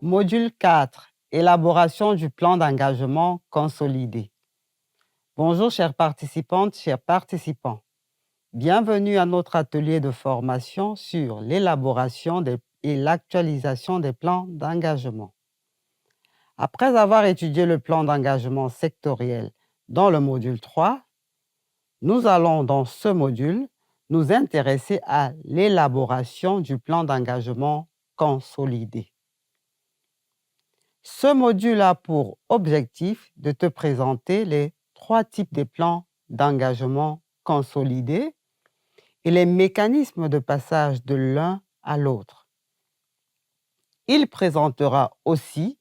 Module 4. Élaboration du plan d'engagement consolidé. Bonjour chères participantes, chers participants. Bienvenue à notre atelier de formation sur l'élaboration et l'actualisation des plans d'engagement. Après avoir étudié le plan d'engagement sectoriel dans le module 3, nous allons dans ce module nous intéresser à l'élaboration du plan d'engagement consolidé. Ce module a pour objectif de te présenter les 3 types de plans d'engagement consolidés et les mécanismes de passage de l'un à l'autre. Il présentera aussi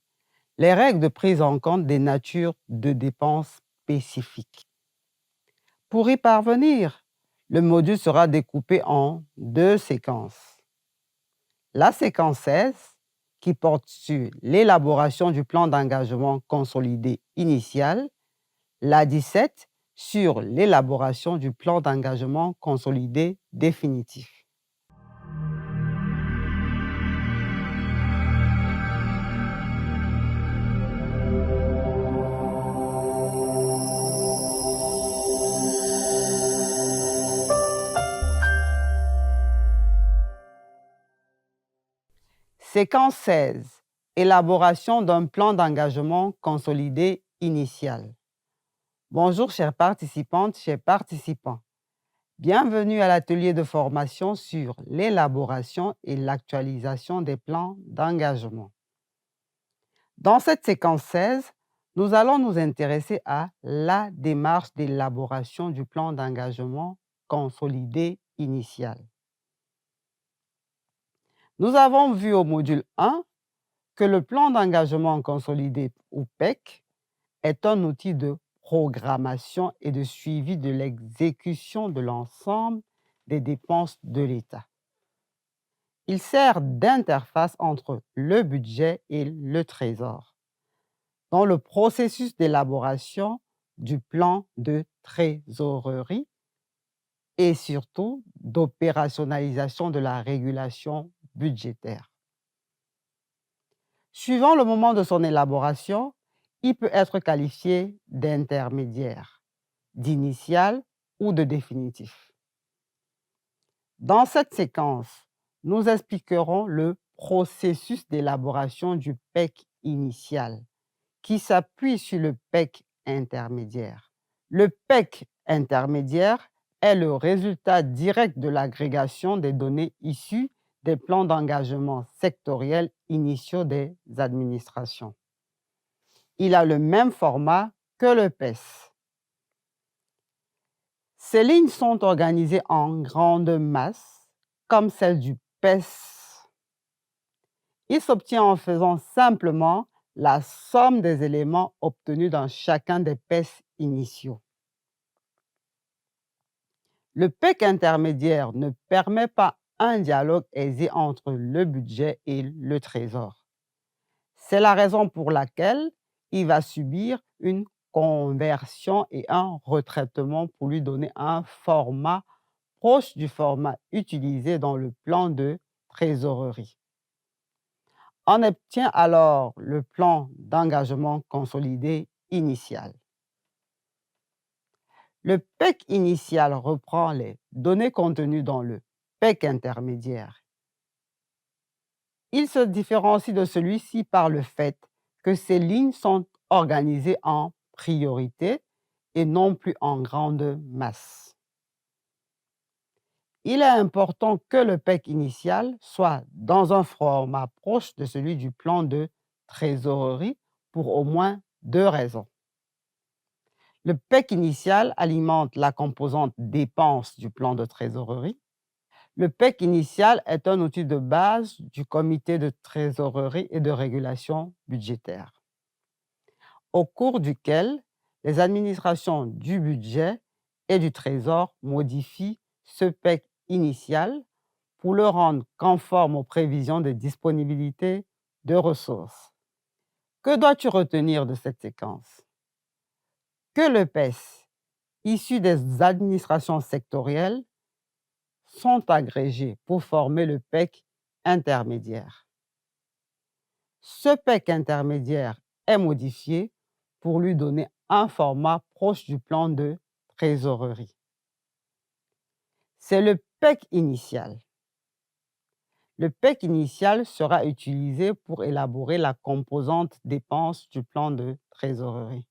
les règles de prise en compte des natures de dépenses spécifiques. Pour y parvenir, le module sera découpé en 2 séquences. La séquence 16, qui porte sur l'élaboration du plan d'engagement consolidé initial, la 17 sur l'élaboration du plan d'engagement consolidé définitif. Séquence 16. Élaboration d'un plan d'engagement consolidé initial. Bonjour chères participantes, chers participants. Bienvenue à l'atelier de formation sur l'élaboration et l'actualisation des plans d'engagement. Dans cette séquence 16, nous allons nous intéresser à la démarche d'élaboration du plan d'engagement consolidé initial. Nous avons vu au module 1 que le plan d'engagement consolidé ou PEC est un outil de programmation et de suivi de l'exécution de l'ensemble des dépenses de l'État. Il sert d'interface entre le budget et le trésor dans le processus d'élaboration du plan de trésorerie et surtout d'opérationnalisation de la régulation budgétaire. Suivant le moment de son élaboration, il peut être qualifié d'intermédiaire, d'initial ou de définitif. Dans cette séquence, nous expliquerons le processus d'élaboration du PEC initial qui s'appuie sur le PEC intermédiaire. Le PEC intermédiaire est le résultat direct de l'agrégation des données issues des plans d'engagement sectoriels initiaux des administrations. Il a le même format que le PES. Ces lignes sont organisées en grandes masses, comme celle du PES. Il s'obtient en faisant simplement la somme des éléments obtenus dans chacun des PES initiaux. Le PEC intermédiaire ne permet pas un dialogue aisé entre le budget et le trésor. C'est la raison pour laquelle il va subir une conversion et un retraitement pour lui donner un format proche du format utilisé dans le plan de trésorerie. On obtient alors le plan d'engagement consolidé initial. Le PEC initial reprend les données contenues dans le PEC intermédiaire. Il se différencie de celui-ci par le fait que ces lignes sont organisées en priorité et non plus en grande masse. Il est important que le PEC initial soit dans un format proche de celui du plan de trésorerie pour au moins 2 raisons. Le PEC initial alimente la composante dépenses du plan de trésorerie. Le PEC initial est un outil de base du comité de trésorerie et de régulation budgétaire, au cours duquel les administrations du budget et du trésor modifient ce PEC initial pour le rendre conforme aux prévisions de disponibilité de ressources. Que dois-tu retenir de cette séquence? Que le PES, issu des administrations sectorielles, sont agrégés pour former le PEC intermédiaire. Ce PEC intermédiaire est modifié pour lui donner un format proche du plan de trésorerie. C'est le PEC initial. Le PEC initial sera utilisé pour élaborer la composante dépenses du plan de trésorerie.